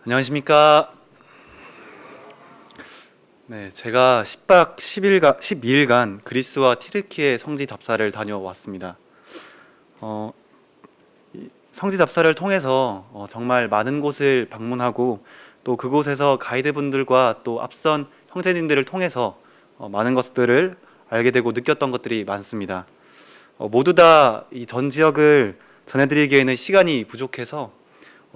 안녕하십니까. 네, 제가 10박 12일간 그리스와 튀르키예 성지 답사를 다녀왔습니다. 어, 성지 답사를 통해서 정말 많은 곳을 방문하고 또 그곳에서 가이드분들과 또 앞선 형제님들을 통해서 많은 것들을 알게 되고 느꼈던 것들이 많습니다. 모두 다 이 전 지역을 전해드리기에는 시간이 부족해서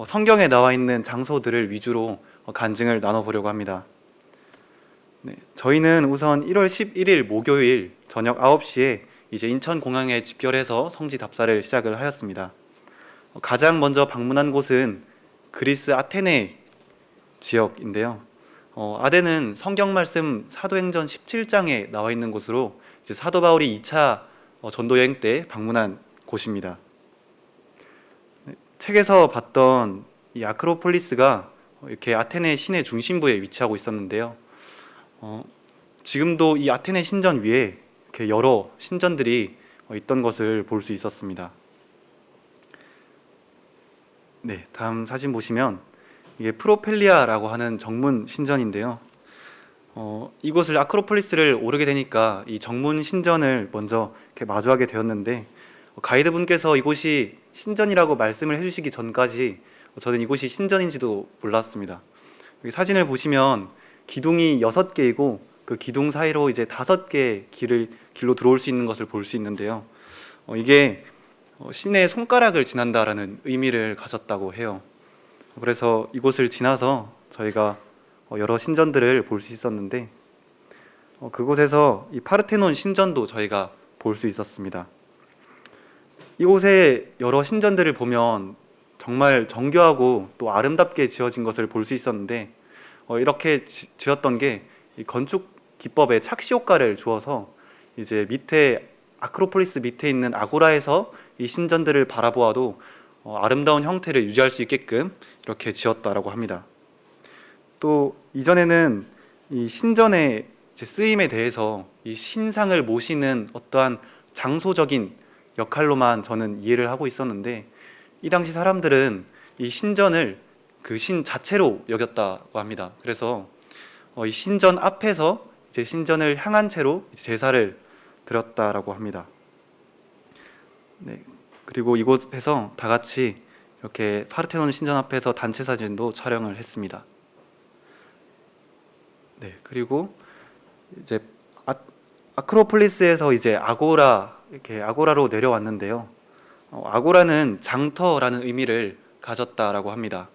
성경에 나와 있는 장소들을 위주로 간증을 나눠보려고 합니다. 네, 저희는 우선 1월 11일 목요일 저녁 9시에 이제 인천공항에 집결해서 성지 답사를 시작을 하였습니다. 가장 먼저 방문한 곳은 그리스 아테네 지역인데요. 아테네는 성경 말씀 사도행전 17장에 나와 있는 곳으로 이제 사도 바울이 2차 전도 여행 때 방문한 곳입니다. 책에서 봤던 이 아크로폴리스가 이렇게 아테네 시내 중심부에 위치하고 있었는데요. 지금도 이 아테네 신전 위에 이렇게 여러 신전들이 있던 것을 볼 수 있었습니다. 네, 다음 사진 보시면 이게 프로펠리아라고 하는 정문 신전인데요. 이곳을 아크로폴리스를 오르게 되니까 이 정문 신전을 먼저 이렇게 마주하게 되었는데 가이드분께서 이곳이 신전이라고 말씀을 해주시기 전까지 저는 이곳이 신전인지도 몰랐습니다. 여기 사진을 보시면 기둥이 6개이고 그 기둥 사이로 이제 5개의 길로 들어올 수 있는 것을 볼 수 있는데요. 이게 신의 손가락을 지난다라는 의미를 가졌다고 해요. 그래서 이곳을 지나서 저희가 여러 신전들을 볼 수 있었는데 그곳에서 이 파르테논 신전도 저희가 볼 수 있었습니다. 이곳에 여러 신전들을 보면 정말 정교하고 또 아름답게 지어진 것을 볼 수 있었는데 이렇게 지었던 게 이 건축 기법에 착시 효과를 주어서 이제 밑에 아크로폴리스 밑에 있는 아고라에서 이 신전들을 바라보아도 아름다운 형태를 유지할 수 있게끔 이렇게 지었다라고 합니다. 또 이전에는 이 신전의 쓰임에 대해서 이 신상을 모시는 어떠한 장소적인 역할로만 저는 이해를 하고 있었는데 이 당시 사람들은 이 신전을 그 신 자체로 여겼다고 합니다. 그래서 이 신전 앞에서 이제 신전을 향한 채로 제사를 드렸다라고 합니다. 네, 그리고 이곳에서 다 같이 이렇게 파르테논 신전 앞에서 단체 사진도 촬영을 했습니다. 네, 그리고 이제 아크로폴리스에서 이제 아고라로 내려왔는데요. 아고라는 장터라는 의미를 가졌다라고 합니다.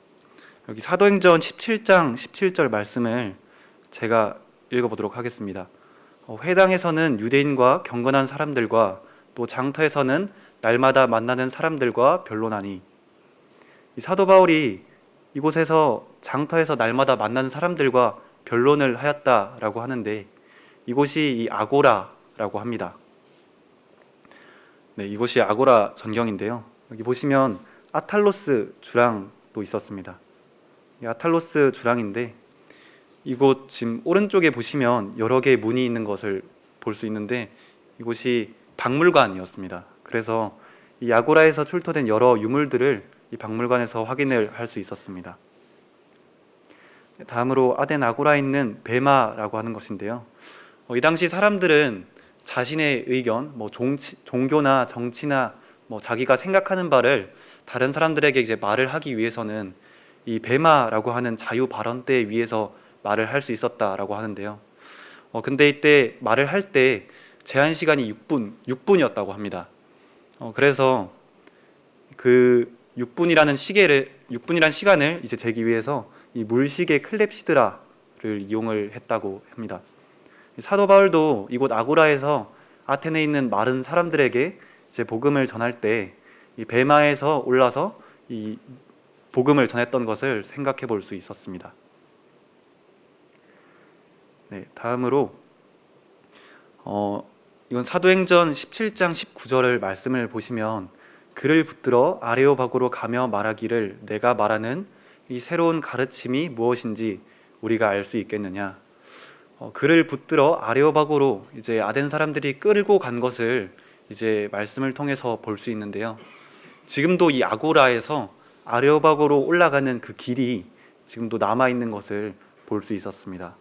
여기 사도행전 17장 17절 말씀을 제가 읽어보도록 하겠습니다. 회당에서는 유대인과 경건한 사람들과 또 장터에서는 날마다 만나는 사람들과 변론하니. 이 사도 바울이 이곳에서 장터에서 날마다 만나는 사람들과 변론을 하였다라고 하는데 이곳이 이 아고라라고 합니다. 네, 이곳이 아고라 전경인데요. 여기 보시면 아탈로스 주랑도 있었습니다. 이 아탈로스 주랑인데 이곳 지금 오른쪽에 보시면 여러 개의 문이 있는 것을 볼 수 있는데 이곳이 박물관이었습니다. 그래서 이 아고라에서 출토된 여러 유물들을 이 박물관에서 확인을 할 수 있었습니다. 다음으로 아덴 아고라에 있는 베마라고 하는 것인데요. 이 당시 사람들은 자신의 의견, 종교나 정치나 자기가 생각하는 바를 다른 사람들에게 이제 말을 하기 위해서는 이 베마라고 하는 자유 발언대에 위해서 말을 할 수 있었다라고 하는데요. 근데 이때 말을 할 때 제한 시간이 6분이었다고 합니다. 그래서 그 6분이라는 시간을 이제 재기 위해서 이 물시계 클렙시드라를 이용을 했다고 합니다. 사도 바울도 이곳 아고라에서 아테네에 있는 마른 사람들에게 이제 복음을 전할 때 이 베마에서 올라서 이 복음을 전했던 것을 생각해 볼 수 있었습니다. 네, 다음으로 이건 사도행전 17장 19절을 말씀을 보시면 그를 붙들어 아레오바고로 가며 말하기를 내가 말하는 이 새로운 가르침이 무엇인지 우리가 알 수 있겠느냐. 그를 붙들어 아레오바고로 이제 아덴 사람들이 끌고 간 것을 이제 말씀을 통해서 볼 수 있는데요. 지금도 이 아고라에서 아레오바고로 올라가는 그 길이 지금도 남아있는 것을 볼 수 있었습니다.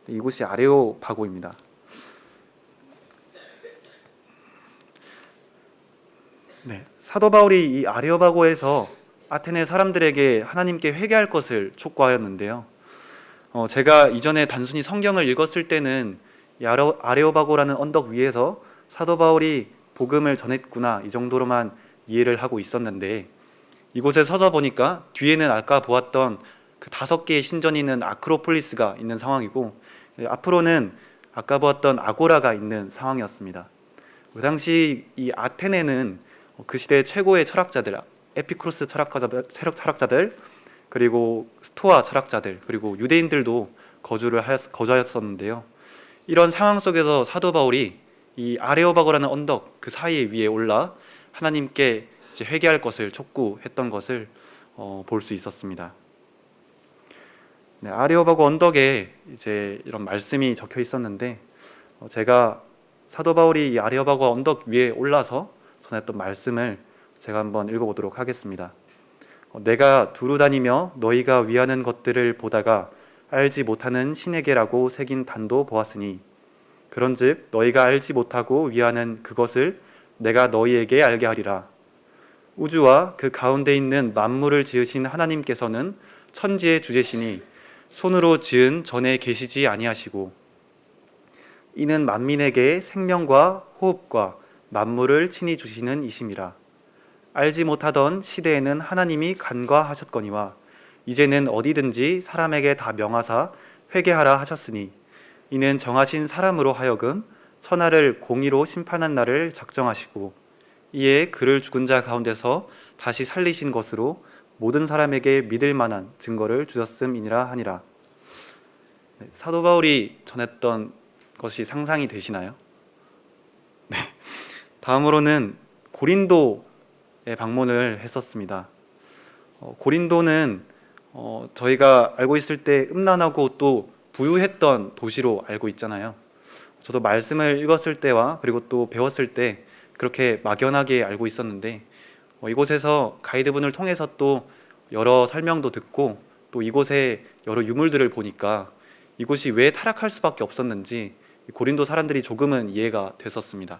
이곳이 아레오파고입니다. 네, 사도 바울이 이 아레오파고에서 아테네 사람들에게 하나님께 회개할 것을 촉구하였는데요. 제가 이전에 단순히 성경을 읽었을 때는 이 아레오파고라는 언덕 위에서 사도 바울이 복음을 전했구나 이 정도로만 이해를 하고 있었는데, 이곳에 서서 보니까 뒤에는 아까 보았던 그 5개의 신전이 있는 아크로폴리스가 있는 상황이고, 앞으로는 아까 보았던 아고라가 있는 상황이었습니다. 그 당시 이 아테네는 그 시대 최고의 철학자들, 에피쿠로스 철학자들, 그리고 스토아 철학자들, 그리고 유대인들도 거주하였었는데요. 이런 상황 속에서 사도 바울이 이 아레오바고라는 언덕 그 사이 위에 올라 하나님께 이제 회개할 것을 촉구했던 것을 볼 수 있었습니다. 네, 아레오바고 언덕에 이제 이런 말씀이 적혀 있었는데, 제가 사도 바울이 이 아레오바고 언덕 위에 올라서 전했던 말씀을 제가 한번 읽어보도록 하겠습니다. 내가 두루 다니며 너희가 위하는 것들을 보다가 알지 못하는 신에게라고 새긴 단도 보았으니, 그런즉 너희가 알지 못하고 위하는 그것을 내가 너희에게 알게 하리라. 우주와 그 가운데 있는 만물을 지으신 하나님께서는 천지의 주제시니 손으로 지은 전에 계시지 아니하시고, 이는 만민에게 생명과 호흡과 만물을 친히 주시는 이심이라. 알지 못하던 시대에는 하나님이 간과하셨거니와 이제는 어디든지 사람에게 다 명하사 회개하라 하셨으니, 이는 정하신 사람으로 하여금 천하를 공의로 심판한 날을 작정하시고, 이에 그를 죽은 자 가운데서 다시 살리신 것으로 모든 사람에게 믿을 만한 증거를 주셨음이니라 하니라. 사도 바울이 전했던 것이 상상이 되시나요? 네. 다음으로는 고린도에 방문을 했었습니다. 고린도는 저희가 알고 있을 때 음란하고 또 부유했던 도시로 알고 있잖아요. 저도 말씀을 읽었을 때와 그리고 또 배웠을 때 그렇게 막연하게 알고 있었는데, 이곳에서 가이드분을 통해서 또 여러 설명도 듣고 또 이곳의 여러 유물들을 보니까 이곳이 왜 타락할 수밖에 없었는지 고린도 사람들이 조금은 이해가 됐었습니다.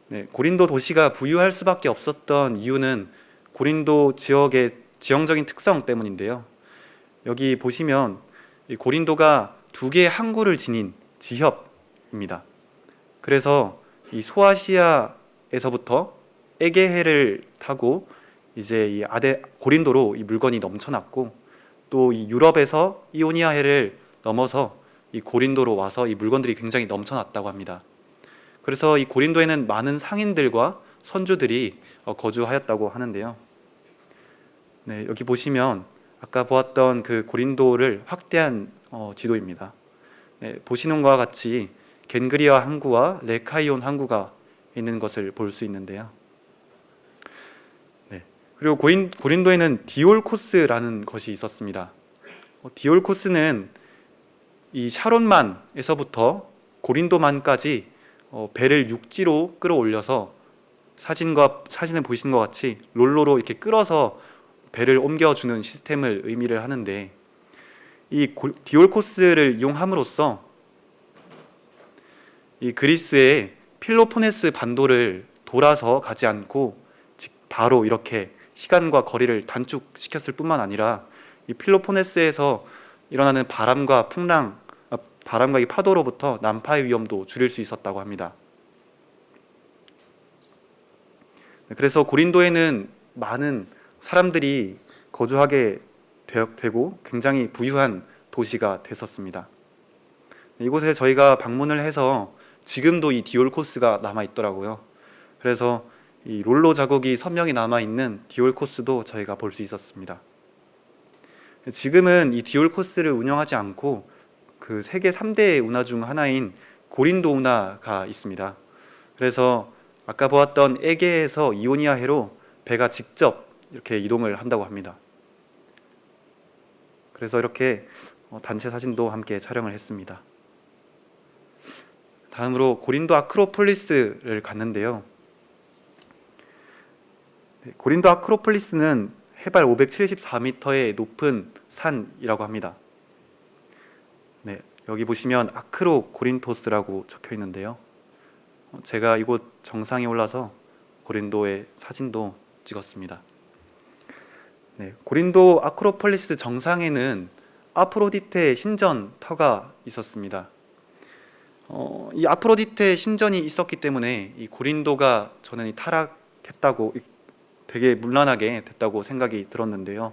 네, 고린도 도시가 부유할 수밖에 없었던 이유는 고린도 지역의 지형적인 특성 때문인데요. 여기 보시면 이 고린도가 2개의 항구를 지닌 지협입니다. 그래서 이 소아시아에서부터 에게해를 타고 이제 이 고린도로 이 물건이 넘쳐났고, 또 이 유럽에서 이오니아해를 넘어서 이 고린도로 와서 이 물건들이 굉장히 넘쳐났다고 합니다. 그래서 이 고린도에는 많은 상인들과 선주들이 거주하였다고 하는데요. 네, 여기 보시면 아까 보았던 그 고린도를 확대한 지도입니다. 네, 보시는 것과 같이 겐그리아 항구와 레카이온 항구가 있는 것을 볼 수 있는데요. 네, 그리고 고린도에는 디올코스라는 것이 있었습니다. 디올코스는 이 샤론만에서부터 고린도만까지 배를 육지로 끌어올려서 사진을 보시는 것 같이 롤러로 이렇게 끌어서 배를 옮겨주는 시스템을 의미를 하는데, 이 디올코스를 이용함으로써 이 그리스의 필로포네스 반도를 돌아서 가지 않고 바로 이렇게 시간과 거리를 단축시켰을 뿐만 아니라 이 필로포네스에서 일어나는 바람과 이 파도로부터 난파의 위험도 줄일 수 있었다고 합니다. 그래서 고린도에는 많은 사람들이 거주하게 되고 굉장히 부유한 도시가 됐었습니다. 이곳에 저희가 방문을 해서 지금도 이 디올코스가 남아있더라고요. 그래서 이 롤로 자국이 선명히 남아있는 디올코스도 저희가 볼 수 있었습니다. 지금은 이 디올코스를 운영하지 않고 그 세계 3대 운하 중 하나인 고린도 운하가 있습니다. 그래서 아까 보았던 에게에서 이오니아해로 배가 직접 이렇게 이동을 한다고 합니다. 그래서 이렇게 단체 사진도 함께 촬영을 했습니다. 다음으로 고린도 아크로폴리스를 갔는데요. 고린도 아크로폴리스는 해발 574m의 높은 산이라고 합니다. 네, 여기 보시면 아크로 고린토스라고 적혀 있는데요. 제가 이곳 정상에 올라서 고린도의 사진도 찍었습니다. 네, 고린도 아크로폴리스 정상에는 아프로디테 신전터가 있었습니다. 이 아프로디테 신전이 있었기 때문에 이 고린도가 저는 타락했다고, 되게 문란하게 됐다고 생각이 들었는데요.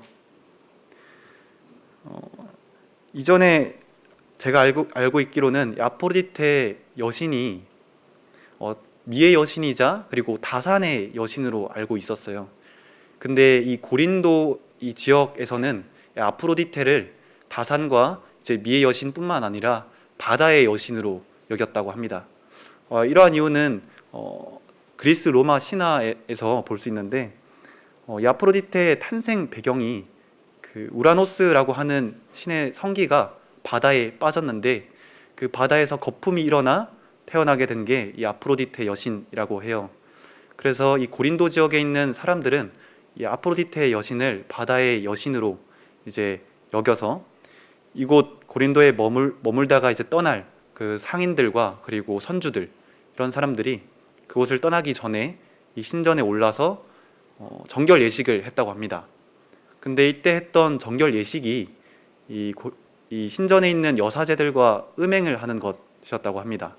이전에 제가 알고 있기로는 아프로디테 여신이 미의 여신이자 그리고 다산의 여신으로 알고 있었어요. 근데 이 고린도 이 지역에서는 아프로디테를 다산과 이제 미의 여신뿐만 아니라 바다의 여신으로 여겼다고 합니다. 이러한 이유는 그리스 로마 신화에서 볼 수 있는데, 이 아프로디테의 탄생 배경이 그 우라노스라고 하는 신의 성기가 바다에 빠졌는데, 그 바다에서 거품이 일어나 태어나게 된 게 이 아프로디테 여신이라고 해요. 그래서 이 고린도 지역에 있는 사람들은 이 아프로디테 여신을 바다의 여신으로 이제 여겨서 이곳 고린도에 머물다가 이제 떠날 그 상인들과 그리고 선주들, 이런 사람들이 그곳을 떠나기 전에 이 신전에 올라서 정결 예식을 했다고 합니다. 근데 이때 했던 정결 예식이 이 신전에 있는 여사제들과 음행을 하는 것이었다고 합니다.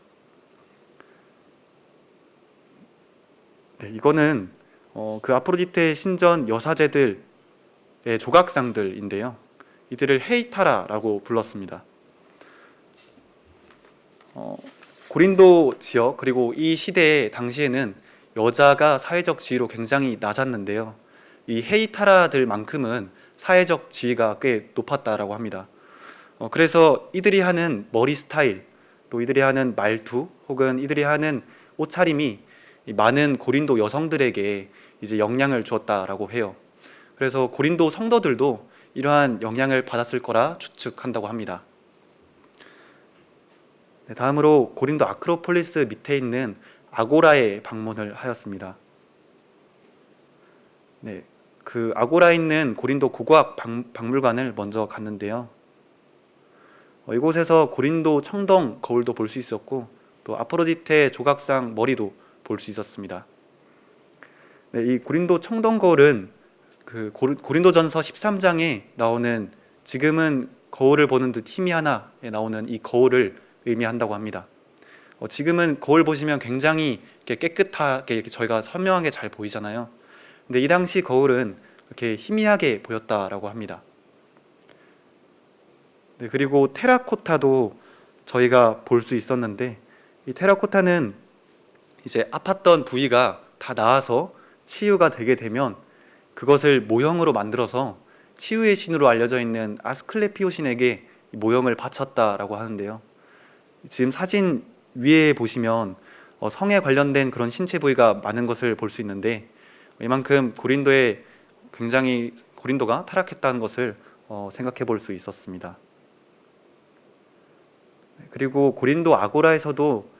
네, 이거는 그 아프로디테 신전 여사제들의 조각상들인데요. 이들을 헤이타라라고 불렀습니다. 고린도 지역 그리고 이 시대 당시에는 여자가 사회적 지위로 굉장히 낮았는데요. 이 헤이타라들만큼은 사회적 지위가 꽤 높았다라고 합니다. 그래서 이들이 하는 머리 스타일, 또 이들이 하는 말투, 혹은 이들이 하는 옷차림이 많은 고린도 여성들에게 이제 영향을 주었다라고 해요. 그래서 고린도 성도들도 이러한 영향을 받았을 거라 추측한다고 합니다. 네, 다음으로 고린도 아크로폴리스 밑에 있는 아고라에 방문을 하였습니다. 네, 그 아고라에 있는 고린도 고고학 박물관을 먼저 갔는데요. 이곳에서 고린도 청동 거울도 볼 수 있었고, 또 아프로디테 조각상 머리도 볼 수 있었습니다. 네, 이 고린도 청동 거울은 그 고린도전서 13장에 나오는 지금은 거울을 보는 듯 희미하나에 나오는 이 거울을 의미한다고 합니다. 지금은 거울 보시면 굉장히 이렇게 깨끗하게 이렇게 저희가 선명하게 잘 보이잖아요. 근데 이 당시 거울은 이렇게 희미하게 보였다라고 합니다. 네, 그리고 테라코타도 저희가 볼 수 있었는데, 이 테라코타는 이제 아팠던 부위가 다 나아서 치유가 되게 되면 그것을 모형으로 만들어서 치유의 신으로 알려져 있는 아스클레피오 신에게 모형을 바쳤다라고 하는데요. 지금 사진 위에 보시면 성에 관련된 그런 신체 부위가 많은 것을 볼 수 있는데, 이만큼 고린도가 타락했다는 것을 생각해 볼 수 있었습니다. 그리고 고린도 아고라에서도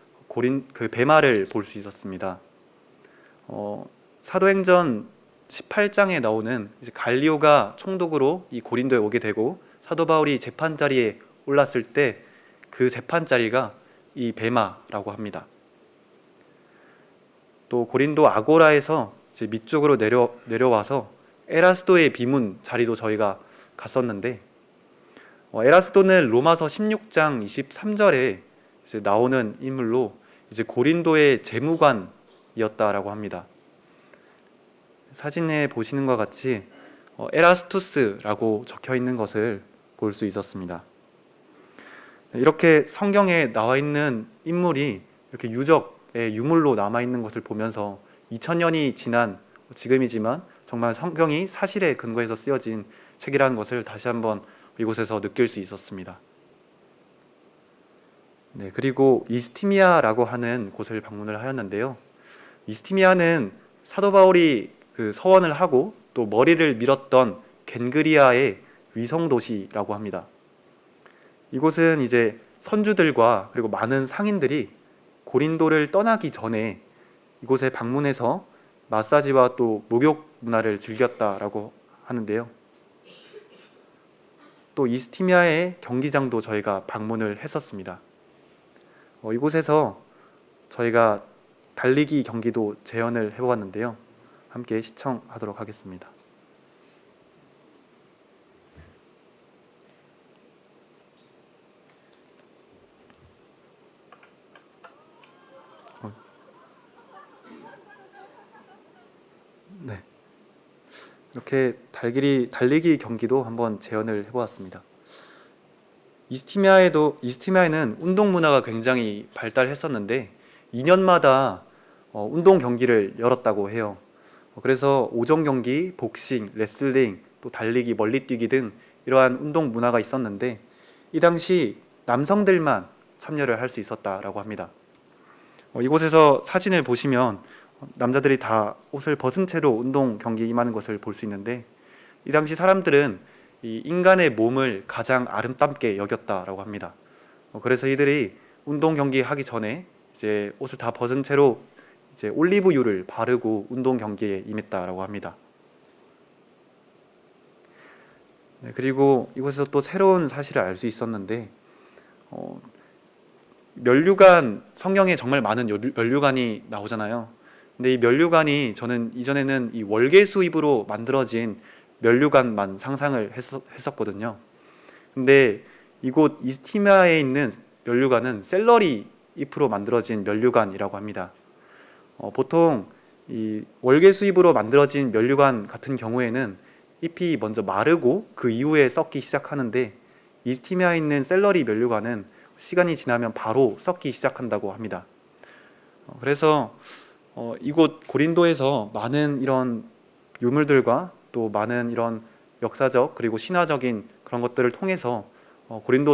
그 배마를 볼 수 있었습니다. 사도행전 18장에 나오는 이제 갈리오가 총독으로 이 고린도에 오게 되고 사도 바울이 재판 자리에 올랐을 때 그 재판 자리가 이 배마라고 합니다. 또 고린도 아고라에서 이제 밑쪽으로 내려와서 에라스도의 비문 자리도 저희가 갔었는데, 에라스도는 로마서 16장 23절에 이제 나오는 인물로 이제 고린도의 재무관이었다라고 합니다. 사진에 보시는 것 같이 에라스투스라고 적혀 있는 것을 볼 수 있었습니다. 이렇게 성경에 나와 있는 인물이 이렇게 유적의 유물로 남아 있는 것을 보면서 2000년이 지난 지금이지만 정말 성경이 사실에 근거해서 쓰여진 책이라는 것을 다시 한번 이곳에서 느낄 수 있었습니다. 네, 그리고 이스티미아라고 하는 곳을 방문을 하였는데요. 이스티미아는 사도 바울이 그 서원을 하고 또 머리를 밀었던 겐그리아의 위성 도시라고 합니다. 이곳은 이제 선주들과 그리고 많은 상인들이 고린도를 떠나기 전에 이곳에 방문해서 마사지와 또 목욕 문화를 즐겼다라고 하는데요. 또 이스티미아의 경기장도 저희가 방문을 했었습니다. 이곳에서 저희가 달리기 경기도 재현을 해보았는데요. 함께 시청하도록 하겠습니다. 네, 이렇게 달리기 경기도 한번 재현을 해보았습니다. 이스티미아에는 운동 문화가 굉장히 발달했었는데 2년마다 운동 경기를 열었다고 해요. 그래서 오전 경기, 복싱, 레슬링, 또 달리기, 멀리뛰기 등 이러한 운동 문화가 있었는데 이 당시 남성들만 참여를 할 수 있었다라고 합니다. 이곳에서 사진을 보시면 남자들이 다 옷을 벗은 채로 운동 경기에 임하는 것을 볼 수 있는데 이 당시 사람들은 이 인간의 몸을 가장 아름답게 여겼다라고 합니다. 그래서 이들이 운동 경기 하기 전에 이제 옷을 다 벗은 채로 이제 올리브유를 바르고 운동 경기에 임했다라고 합니다. 네, 그리고 이곳에서 또 새로운 사실을 알 수 있었는데 면류관, 성경에 정말 많은 면류관이 나오잖아요. 근데 이 면류관이 저는 이전에는 이 월계수 잎으로 만들어진 면류관만 상상을 했었거든요. 근데 이곳 이스티미아에 있는 면류관은 샐러리 잎으로 만들어진 면류관이라고 합니다. 보통 이 월계수 잎으로 만들어진 면류관 같은 경우에는 잎이 먼저 마르고 그 이후에 썩기 시작하는데 이스티미아에 있는 샐러리 면류관은 시간이 지나면 바로 썩기 시작한다고 합니다. 그래서 이곳 고린도에서 많은 이런 유물들과 또 많은 이런 역사적 그리고 신화적인 그런 것들을 통해서 고린도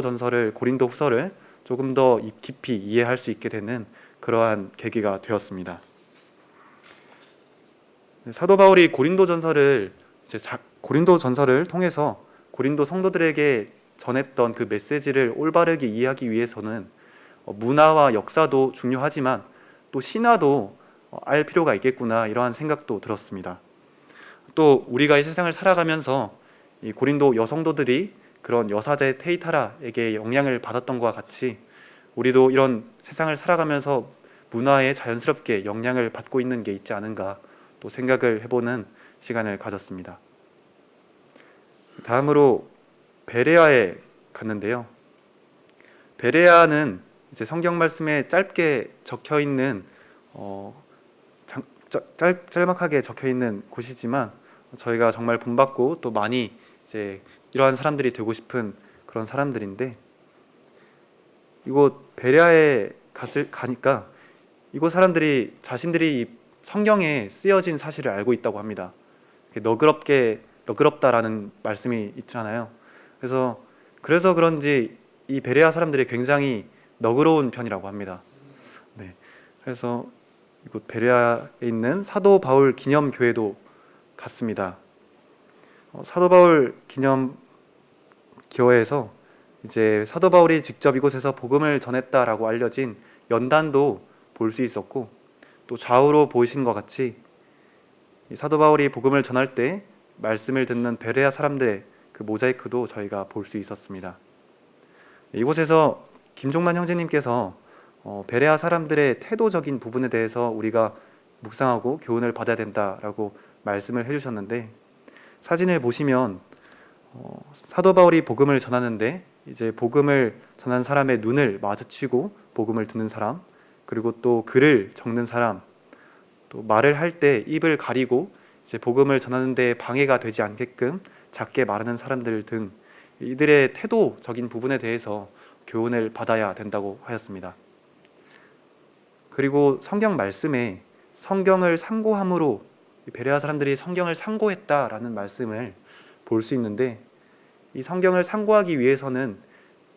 후서를 조금 더 깊이 이해할 수 있게 되는 그러한 계기가 되었습니다. 사도 바울이 고린도 전서를 통해서 고린도 성도들에게 전했던 그 메시지를 올바르게 이해하기 위해서는 문화와 역사도 중요하지만 또 신화도 알 필요가 있겠구나, 이러한 생각도 들었습니다. 또 우리가 이 세상을 살아가면서 이 고린도 여성도들이 그런 여사제 테이타라에게 영향을 받았던 것과 같이 우리도 이런 세상을 살아가면서 문화에 자연스럽게 영향을 받고 있는 게 있지 않은가 또 생각을 해보는 시간을 가졌습니다. 다음으로 베레아에 갔는데요. 베레아는 이제 성경 말씀에 짧게 적혀 있는 짤막하게 적혀 있는 곳이지만 저희가 정말 본받고 또 많이 이제 이러한 사람들이 되고 싶은 그런 사람들인데 이곳 베레아에 가니까 이곳 사람들이 자신들이 성경에 쓰여진 사실을 알고 있다고 합니다. 너그럽다라는 말씀이 있잖아요. 그래서 그런지 이 베레아 사람들이 굉장히 너그러운 편이라고 합니다. 네, 그래서 이곳 베레아에 있는 사도 바울 기념교회도 갔습니다. 사도 바울 기념교회에서 이제 사도 바울이 직접 이곳에서 복음을 전했다라고 알려진 연단도 볼 수 있었고 또 좌우로 보이신 것 같이 사도 바울이 복음을 전할 때 말씀을 듣는 베레아 사람들의 그 모자이크도 저희가 볼 수 있었습니다. 이곳에서 김종만 형제님께서 베레아 사람들의 태도적인 부분에 대해서 우리가 묵상하고 교훈을 받아야 된다라고 말씀을 해주셨는데 사진을 보시면 사도 바울이 복음을 전하는데 이제 복음을 전한 사람의 눈을 마주치고 복음을 듣는 사람, 그리고 또 글을 적는 사람, 또 말을 할 때 입을 가리고 이제 복음을 전하는 데 방해가 되지 않게끔 작게 말하는 사람들 등 이들의 태도적인 부분에 대해서 교훈을 받아야 된다고 하였습니다. 그리고 성경 말씀에 성경을 상고함으로 베레아 사람들이 성경을 상고했다라는 말씀을 볼 수 있는데 이 성경을 상고하기 위해서는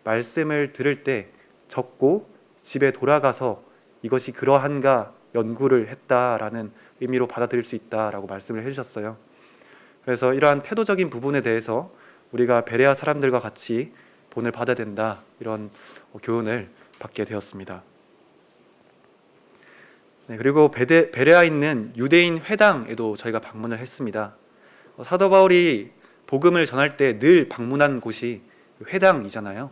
말씀을 들을 때 적고 집에 돌아가서 이것이 그러한가 연구를 했다라는 의미로 받아들일 수 있다라고 말씀을 해주셨어요. 그래서 이러한 태도적인 부분에 대해서 우리가 베레아 사람들과 같이 본을 받아야 된다, 이런 교훈을 받게 되었습니다. 네, 그리고 베레아에 있는 유대인 회당에도 저희가 방문을 했습니다. 사도 바울이 복음을 전할 때 늘 방문한 곳이 회당이잖아요.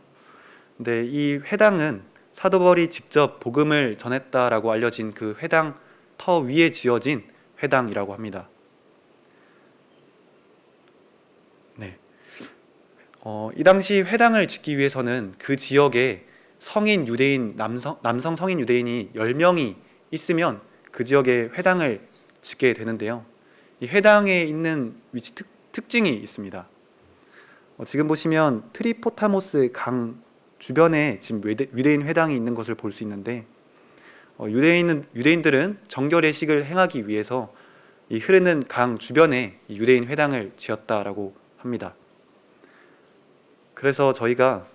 근데 이 회당은 사도 바울이 직접 복음을 전했다라고 알려진 그 회당 터 위에 지어진 회당이라고 합니다. 네. 이 당시 회당을 짓기 위해서는 그 지역에 성인 유대인 남성 성인 유대인이 10명이 있으면 그 지역에 회당을 짓게 되는데요. 이 회당에 있는 위치 특징이 있습니다. 지금 보시면 트리포타모스 강 주변에 지금 유대인 회당이 있는 것을 볼 수 있는데, 유대인들은 정결 예식을 행하기 위해서 이 흐르는 강 주변에 이 유대인 회당을 지었다라고 합니다. 그래서 저희가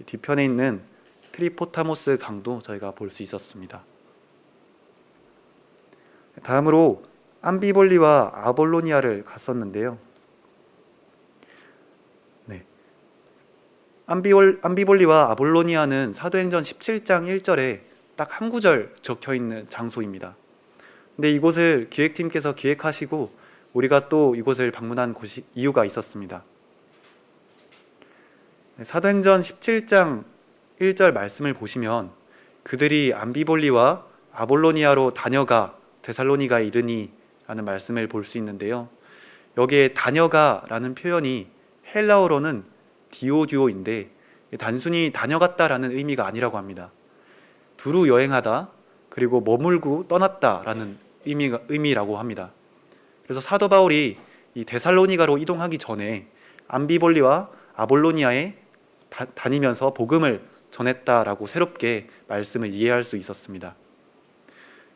뒤편에 있는 트리포타모스 강도 저희가 볼 수 있었습니다. 다음으로 암비볼리와 아볼로니아를 갔었는데요. 네. 암비볼리와 아볼로니아는 사도행전 17장 1절에 딱 한 구절 적혀 있는 장소입니다. 근데 이곳을 기획팀께서 기획하시고 우리가 또 이곳을 방문한 이유가 있었습니다. 사도행전 17장 1절 말씀을 보시면 그들이 암비볼리와 아볼로니아로 다녀가 데살로니가에 이르니 라는 말씀을 볼 수 있는데요. 여기에 다녀가 라는 표현이 헬라어로는 디오듀오인데 단순히 다녀갔다라는 의미가 아니라고 합니다. 두루 여행하다 그리고 머물고 떠났다 라는 의미라고 합니다. 그래서 사도 바울이 이 데살로니가로 이동하기 전에 암비볼리와 아볼로니아에 다니면서 복음을 전했다라고 새롭게 말씀을 이해할 수 있었습니다.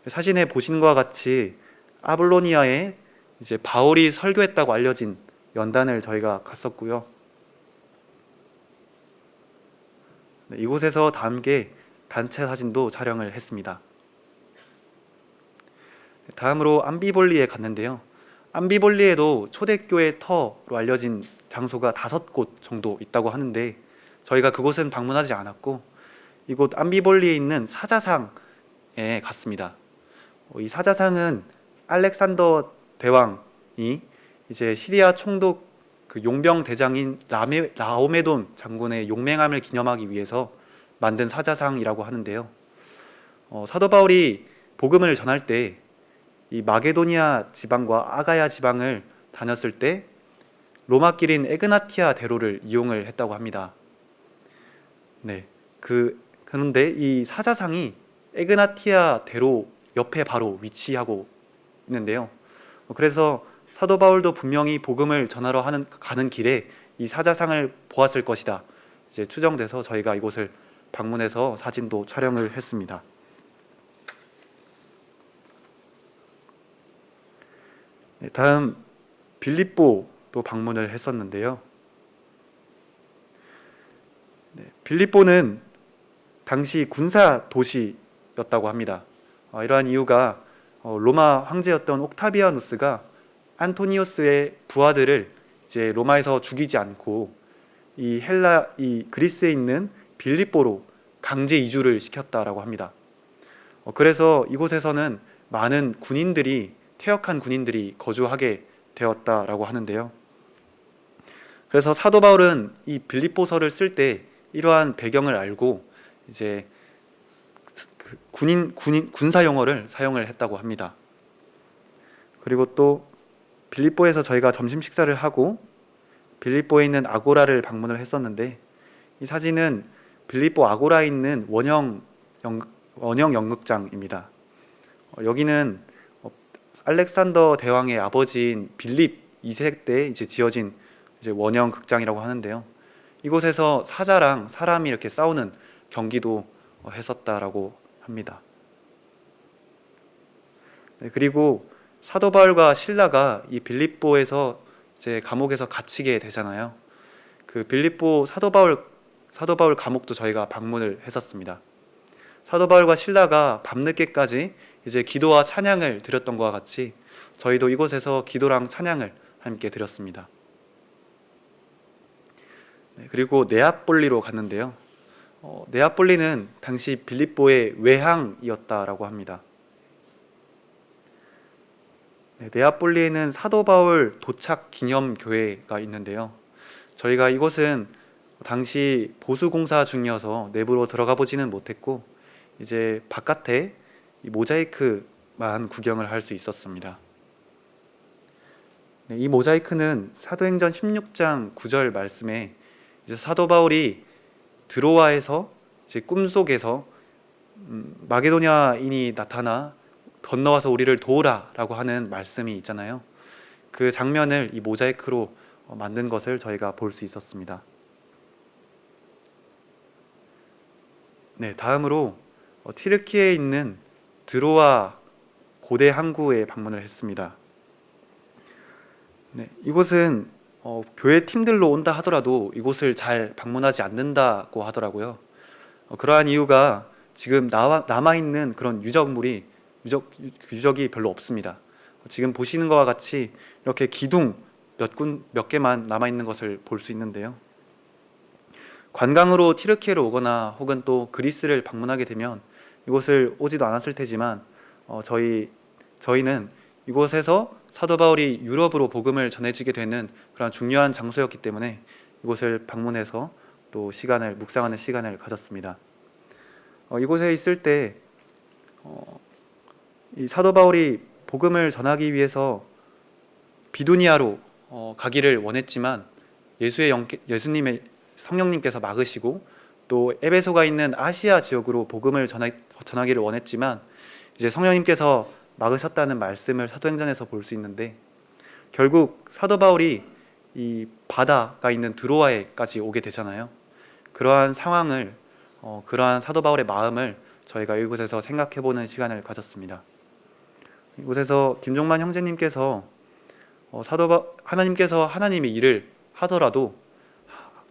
사진에 보시는 것과 같이 아볼로니아에 이제 바울이 설교했다고 알려진 연단을 저희가 갔었고요. 이곳에서 다 함께 단체 사진도 촬영을 했습니다. 다음으로 암비볼리에 갔는데요. 암비볼리에도 초대교회 터로 알려진 장소가 5곳 정도 있다고 하는데 저희가 그곳은 방문하지 않았고 이곳 암비볼리에 있는 사자상에 갔습니다. 이 사자상은 알렉산더 대왕이 이제 시리아 총독 그 용병 대장인 라오메돈 장군의 용맹함을 기념하기 위해서 만든 사자상이라고 하는데요. 사도 바울이 복음을 전할 때 이 마게도니아 지방과 아가야 지방을 다녔을 때 로마길인 에그나티아 대로를 이용을 했다고 합니다. 네, 그런데 이 사자상이 에그나티아 대로 옆에 바로 위치하고 있는데요. 그래서 사도 바울도 분명히 복음을 전하러 가는 길에 이 사자상을 보았을 것이다. 이제 추정돼서 저희가 이곳을 방문해서 사진도 촬영을 했습니다. 네, 다음 빌립보도 방문을 했었는데요. 네, 빌립보는 당시 군사 도시였다고 합니다. 이러한 이유가 로마 황제였던 옥타비아누스가 안토니우스의 부하들을 이제 로마에서 죽이지 않고 이 그리스에 있는 빌립보로 강제 이주를 시켰다라고 합니다. 그래서 이곳에서는 많은 퇴역한 군인들이 거주하게 되었다라고 하는데요. 그래서 사도 바울은 이 빌립보서를 쓸 때 이러한 배경을 알고 이제 군사 용어를 사용을 했다고 합니다. 그리고 또 빌립보에서 저희가 점심 식사를 하고 빌립보에 있는 아고라를 방문을 했었는데 이 사진은 빌립보 아고라에 있는 원형 연극장입니다. 여기는 알렉산더 대왕의 아버지인 빌립 2세 때 이제 지어진 이제 원형 극장이라고 하는데요. 이곳에서 사자랑 사람이 이렇게 싸우는 경기도 했었다라고 합니다. 네, 그리고 사도 바울과 실라가 이 빌립보에서 이제 감옥에서 갇히게 되잖아요. 그 빌립보 사도 바울 감옥도 저희가 방문을 했었습니다. 사도 바울과 실라가 밤늦게까지 이제 기도와 찬양을 드렸던 것과 같이 저희도 이곳에서 기도랑 찬양을 함께 드렸습니다. 네, 그리고 네아폴리로 갔는데요. 네아폴리는 당시 빌립보의 외항이었다라고 합니다. 네, 네아폴리에는 사도 바울 도착 기념 교회가 있는데요. 저희가 이곳은 당시 보수 공사 중이어서 내부로 들어가 보지는 못했고 이제 바깥에 이 모자이크만 구경을 할 수 있었습니다. 네, 이 모자이크는 사도행전 16장 9절 말씀에 이제 사도 바울이 드로아에서 이제 꿈속에서 마게도냐인이 나타나 건너와서 우리를 도우라라고 하는 말씀이 있잖아요. 그 장면을 이 모자이크로 만든 것을 저희가 볼 수 있었습니다. 네, 다음으로 튀르키예에 있는 드로아 고대 항구에 방문을 했습니다. 네, 이곳은 교회 팀들로 온다 하더라도 이곳을 잘 방문하지 않는다고 하더라고요. 그러한 이유가 지금 남아있는 그런 유적이 별로 없습니다. 지금 보시는 것과 같이 이렇게 기둥 몇 개만 남아있는 것을 볼 수 있는데요. 관광으로 튀르키예로 오거나 혹은 또 그리스를 방문하게 되면 이곳을 오지도 않았을 테지만 저희는 이곳에서 사도 바울이 유럽으로 복음을 전해지게 되는 그런 중요한 장소였기 때문에 이곳을 방문해서 또 묵상하는 시간을 가졌습니다. 이곳에 있을 때 이 사도 바울이 복음을 전하기 위해서 비두니아로 가기를 원했지만 예수님의 성령님께서 막으시고 또 에베소가 있는 아시아 지역으로 복음을 전하기를 원했지만 이제 성령님께서 막으셨다는 말씀을 사도행전에서 볼 수 있는데 결국 사도 바울이 이 바다가 있는 드로아에까지 오게 되잖아요. 그러한 상황을 그러한 사도 바울의 마음을 저희가 이곳에서 생각해보는 시간을 가졌습니다. 이곳에서 김종만 형제님께서 하나님께서 하나님의 일을 하더라도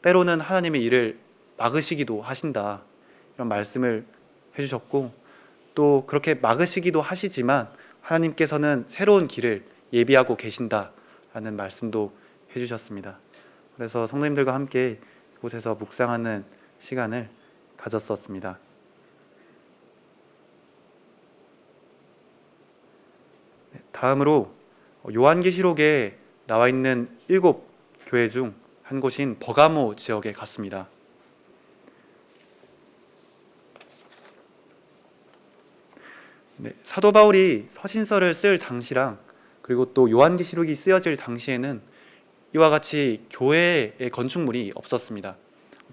때로는 하나님의 일을 막으시기도 하신다 이런 말씀을 해주셨고 또 그렇게 막으시기도 하시지만 하나님께서는 새로운 길을 예비하고 계신다라는 말씀도 해주셨습니다. 그래서 성도님들과 함께 이곳에서 묵상하는 시간을 가졌었습니다. 다음으로 요한계시록에 나와 있는 7교회 중 한 곳인 버가모 지역에 갔습니다. 네, 사도 바울이 서신서를 쓸 당시랑 그리고 또 요한계시록이 쓰여질 당시에는 이와 같이 교회의 건축물이 없었습니다.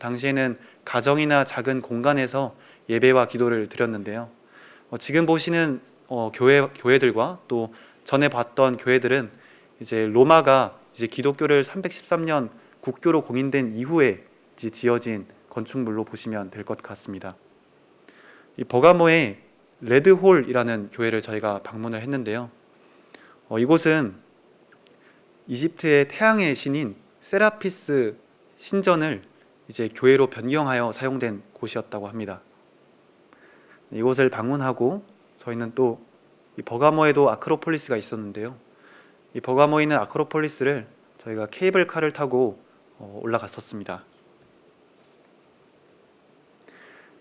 당시에는 가정이나 작은 공간에서 예배와 기도를 드렸는데요. 지금 보시는 교회들과 또 전에 봤던 교회들은 이제 로마가 이제 기독교를 313년 국교로 공인된 이후에 지어진 건축물로 보시면 될 것 같습니다. 이 버가모의 레드홀이라는 교회를 저희가 방문을 했는데요. 이곳은 이집트의 태양의 신인 세라피스 신전을 이제 교회로 변경하여 사용된 곳이었다고 합니다. 이곳을 방문하고 저희는 또 이 버가모에도 아크로폴리스가 있었는데요. 이 버가모에 있는 아크로폴리스를 저희가 케이블카를 타고 올라갔었습니다.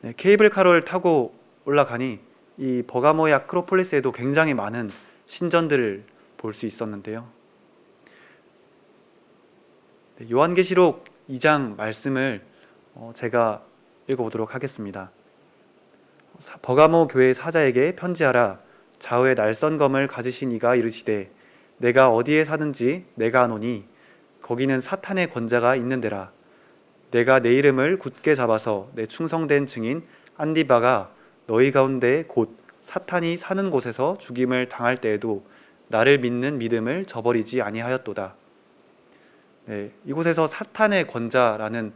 네, 케이블카를 타고 올라가니 이 버가모의 아크로폴리스에도 굉장히 많은 신전들을 볼 수 있었는데요. 네, 요한계시록 2장 말씀을 제가 읽어보도록 하겠습니다. 버가모 교회 사자에게 편지하라. 좌우에 날선 검을 가지신 이가 이르시되 내가 어디에 사는지 내가 아노니 거기는 사탄의 권자가 있는 데라. 내가 내 이름을 굳게 잡아서 내 충성된 증인 안디바가 너희 가운데 곧 사탄이 사는 곳에서 죽임을 당할 때에도 나를 믿는 믿음을 저버리지 아니하였도다. 네, 이곳에서 사탄의 권자라는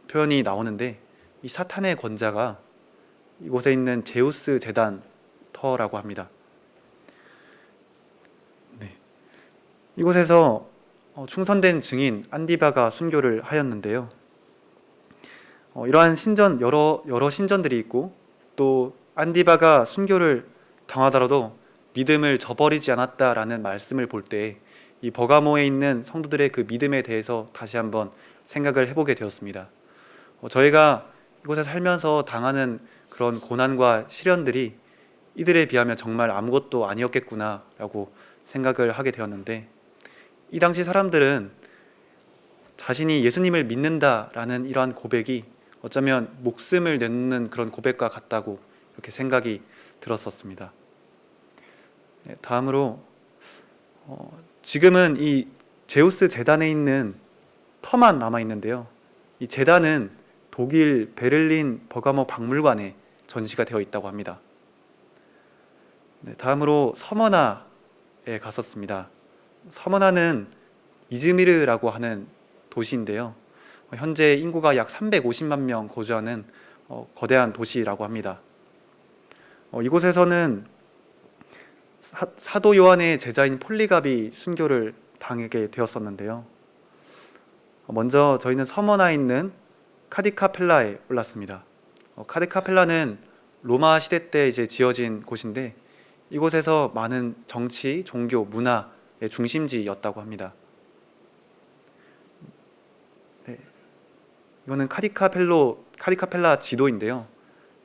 표현이 나오는데 이 사탄의 권자가 이곳에 있는 제우스 재단터라고 합니다. 네, 이곳에서 충성된 증인 안디바가 순교를 하였는데요. 이러한 신전 여러 신전들이 있고 또 안디바가 순교를 당하더라도 믿음을 저버리지 않았다라는 말씀을 볼 때 이 버가모에 있는 성도들의 그 믿음에 대해서 다시 한번 생각을 해보게 되었습니다. 저희가 이곳에 살면서 당하는 그런 고난과 시련들이 이들에 비하면 정말 아무것도 아니었겠구나라고 생각을 하게 되었는데, 이 당시 사람들은 자신이 예수님을 믿는다라는 이러한 고백이 어쩌면 목숨을 내놓는 그런 고백과 같다고 이렇게 생각이 들었었습니다. 다음으로 지금은 이 제우스 재단에 있는 터만 남아 있는데요. 이 재단은 독일 베를린 버가모 박물관에 전시가 되어 있다고 합니다. 다음으로 서머나에 갔었습니다. 서머나는 이즈미르라고 하는 도시인데요. 현재 인구가 약 350만 명 거주하는 거대한 도시라고 합니다. 이곳에서는 사도 요한의 제자인 폴리갑이 순교를 당하게 되었었는데요. 먼저 저희는 서머나에 있는 카디카펠라에 올랐습니다. 카디카펠라는 로마 시대 때 이제 지어진 곳인데, 이곳에서 많은 정치, 종교, 문화의 중심지였다고 합니다. 네. 이거는 카디카펠라 지도인데요.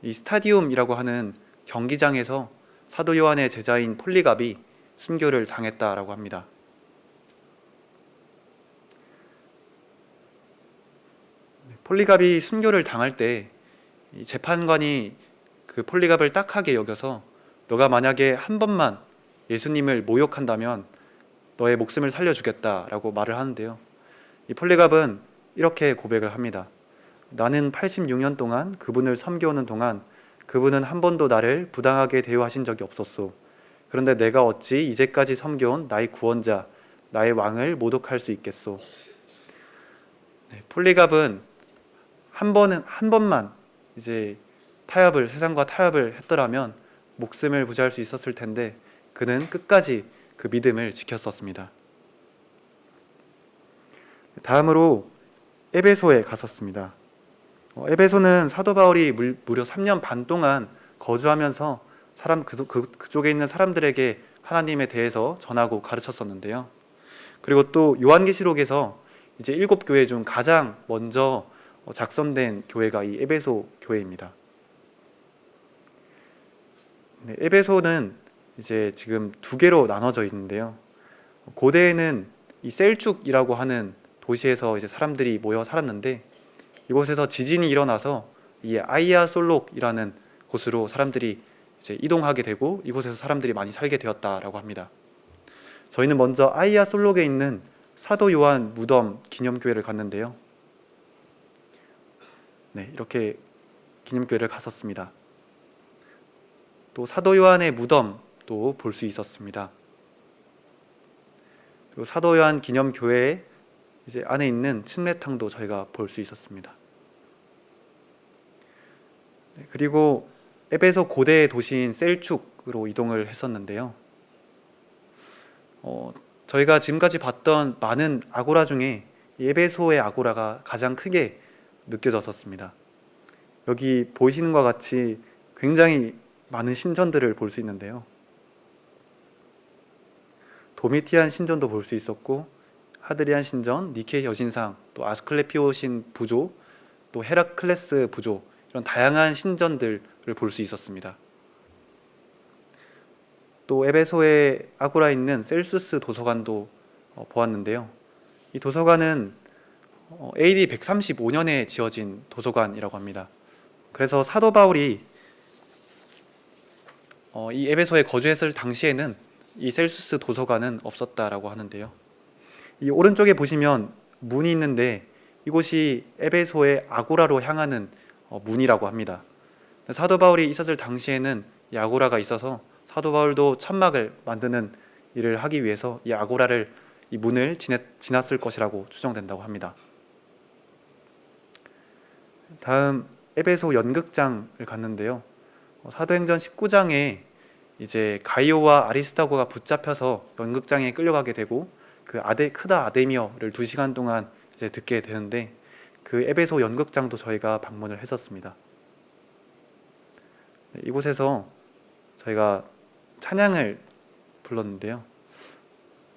이 스타디움이라고 하는 경기장에서 사도 요한의 제자인 폴리갑이 순교를 당했다라고 합니다. 폴리갑이 순교를 당할 때 재판관이 그 폴리갑을 딱하게 여겨서, 너가 만약에 한 번만 예수님을 모욕한다면 너의 목숨을 살려주겠다라고 말을 하는데요. 이 폴리갑은 이렇게 고백을 합니다. 나는 86년 동안 그분을 섬겨오는 동안 그분은 한 번도 나를 부당하게 대우하신 적이 없었소. 그런데 내가 어찌 이제까지 섬겨온 나의 구원자, 나의 왕을 모독할 수 있겠소. 폴리갑은 한 번만 이제 세상과 타협을 했더라면 목숨을 부지할 수 있었을 텐데, 그는 끝까지 그 믿음을 지켰었습니다. 다음으로 에베소에 갔었습니다. 에베소는 사도 바울이 무려 3년 반 동안 거주하면서 그쪽에 있는 사람들에게 하나님에 대해서 전하고 가르쳤었는데요. 그리고 또 요한계시록에서 이제 7교회 중 가장 먼저 작성된 교회가 이 에베소 교회입니다. 네, 에베소는 이제 지금 두 개로 나눠져 있는데요. 고대에는 이 셀축이라고 하는 도시에서 이제 사람들이 모여 살았는데, 이곳에서 지진이 일어나서 이 아이야 솔록이라는 곳으로 사람들이 이제 이동하게 되고, 이곳에서 사람들이 많이 살게 되었다라고 합니다. 저희는 먼저 아이야 솔록에 있는 사도 요한 무덤 기념교회를 갔는데요. 네, 이렇게 기념교회를 갔었습니다. 또 사도 요한의 무덤도 볼 수 있었습니다. 그리고 사도 요한 기념교회 이제 안에 있는 침례탕도 저희가 볼 수 있었습니다. 네, 그리고 에베소 고대 도시인 셀축으로 이동을 했었는데요. 저희가 지금까지 봤던 많은 아고라 중에 에베소의 아고라가 가장 크게 느껴졌었습니다. 여기 보이시는 것과 같이 굉장히 많은 신전들을 볼 수 있는데요. 도미티안 신전도 볼 수 있었고, 하드리안 신전, 니케 여신상, 또 아스클레피오신 부조, 또 헤라클레스 부조, 이런 다양한 신전들을 볼 수 있었습니다. 또 에베소의 아고라에 있는 셀수스 도서관도 보았는데요. 이 도서관은 AD 135년에 지어진 도서관이라고 합니다. 그래서 사도 바울이 이 에베소에 거주했을 당시에는 이 셀수스 도서관은 없었다라고 하는데요. 이 오른쪽에 보시면 문이 있는데, 이곳이 에베소의 아고라로 향하는 문이라고 합니다. 사도 바울이 있었을 당시에는 이 아고라가 있어서 사도 바울도 천막을 만드는 일을 하기 위해서 이 문을 지났을 것이라고 추정된다고 합니다. 다음 에베소 연극장을 갔는데요. 사도행전 19장에 이제 가이오와 아리스타고가 붙잡혀서 연극장에 끌려가게 되고, 그 크다 아데미어를 2시간 동안 이제 듣게 되는데, 그 에베소 연극장도 저희가 방문을 했었습니다. 네, 이곳에서 저희가 찬양을 불렀는데요.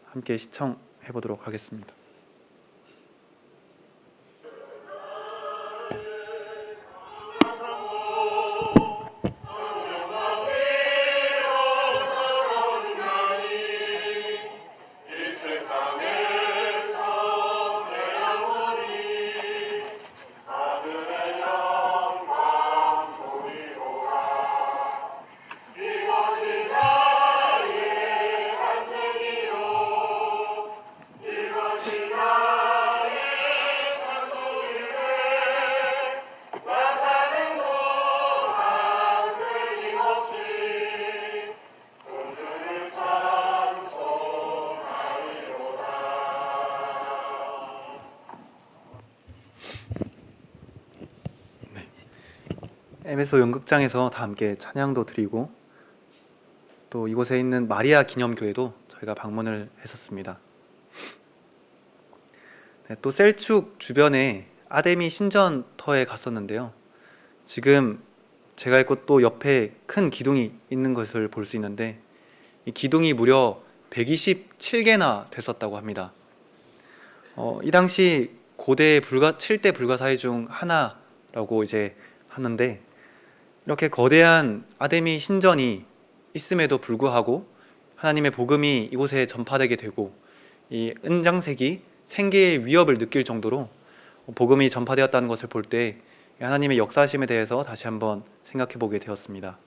함께 시청해 보도록 하겠습니다. 에베소 연극장에서 다 함께 찬양도 드리고 또 이곳에 있는 마리아 기념교회도 저희가 방문을 했었습니다. 네, 또 셀축 주변에 아데미 신전터에 갔었는데요. 지금 제가 있고 또 옆에 큰 기둥이 있는 것을 볼 수 있는데 이 기둥이 무려 127개나 됐었다고 합니다. 이 당시 고대 7대 불가사의 중 하나라고 이제 하는데 이렇게 거대한 아데미 신전이 있음에도 불구하고 하나님의 복음이 이곳에 전파되게 되고 이 은장색이 생계의 위협을 느낄 정도로 복음이 전파되었다는 것을 볼 때 하나님의 역사하심에 대해서 다시 한번 생각해 보게 되었습니다.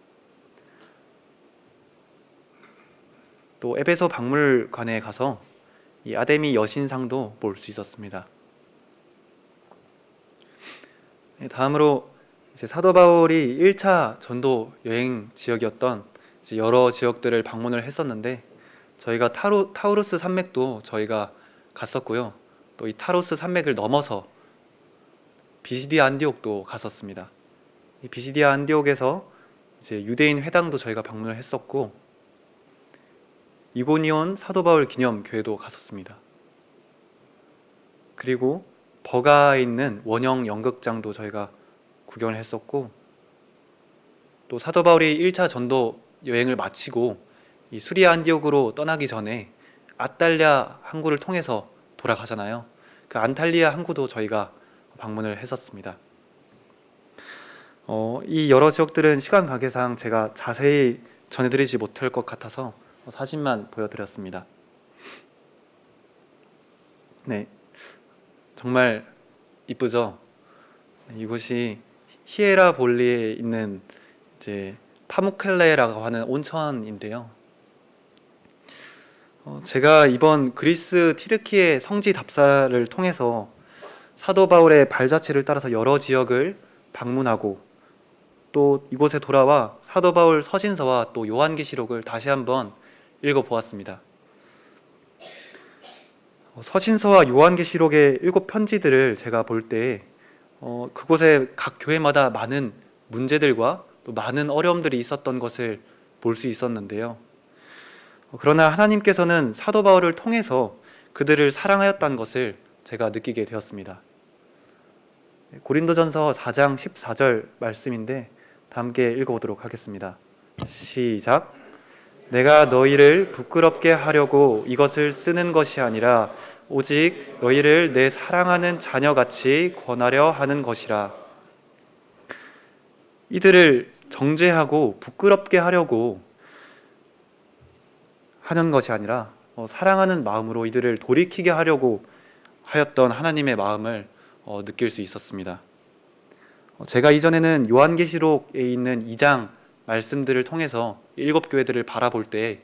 또 에베소 박물관에 가서 이 아데미 여신상도 볼 수 있었습니다. 다음으로 이제 사도 바울이 1차 전도 여행 지역이었던 여러 지역들을 방문을 했었는데 저희가 타우루스 산맥도 저희가 갔었고요. 또 이 타우루스 산맥을 넘어서 비시디아 안디옥도 갔었습니다. 이 비시디아 안디옥에서 이제 유대인 회당도 저희가 방문을 했었고 이고니온 사도 바울 기념 교회도 갔었습니다. 그리고 버가에 있는 원형 연극장도 저희가 구경을 했었고 또 사도 바울이 1차 전도 여행을 마치고 이 수리아 안디옥으로 떠나기 전에 아탈리아 항구를 통해서 돌아가잖아요. 그 안탈리아 항구도 저희가 방문을 했었습니다. 이 여러 지역들은 시간 관계상 제가 자세히 전해드리지 못할 것 같아서 사진만 보여드렸습니다. 네, 정말 이쁘죠? 이곳이 히에라볼리에 있는 이제 파무켈레라고 하는 온천인데요. 제가 이번 그리스 티르키예 성지 답사를 통해서 사도 바울의 발자취를 따라서 여러 지역을 방문하고 또 이곳에 돌아와 사도 바울 서신서와 또 요한계시록을 다시 한번 읽어보았습니다. 서신서와 요한계시록의 7편지들을 제가 볼 때 그곳에 각 교회마다 많은 문제들과 또 많은 어려움들이 있었던 것을 볼 수 있었는데요. 그러나 하나님께서는 사도 바울을 통해서 그들을 사랑하였다는 것을 제가 느끼게 되었습니다. 고린도전서 4장 14절 말씀인데 다 함께 읽어보도록 하겠습니다. 시작. 내가 너희를 부끄럽게 하려고 이것을 쓰는 것이 아니라 오직 너희를 내 사랑하는 자녀같이 권하려 하는 것이라. 이들을 정죄하고 부끄럽게 하려고 하는 것이 아니라 사랑하는 마음으로 이들을 돌이키게 하려고 하였던 하나님의 마음을 느낄 수 있었습니다. 제가 이전에는 요한계시록에 있는 2장 말씀들을 통해서 7교회들을 바라볼 때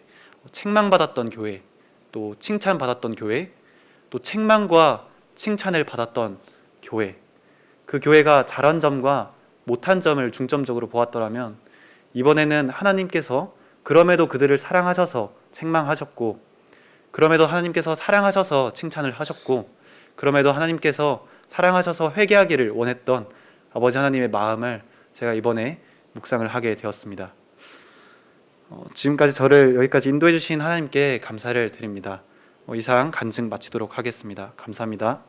책망받았던 교회, 또 칭찬받았던 교회, 또 책망과 칭찬을 받았던 교회, 그 교회가 잘한 점과 못한 점을 중점적으로 보았더라면 이번에는 하나님께서 그럼에도 그들을 사랑하셔서 책망하셨고 그럼에도 하나님께서 사랑하셔서 칭찬을 하셨고 그럼에도 하나님께서 사랑하셔서 회개하기를 원했던 아버지 하나님의 마음을 제가 이번에 묵상을 하게 되었습니다. 지금까지 저를 여기까지 인도해 주신 하나님께 감사를 드립니다. 이상 간증 마치도록 하겠습니다. 감사합니다.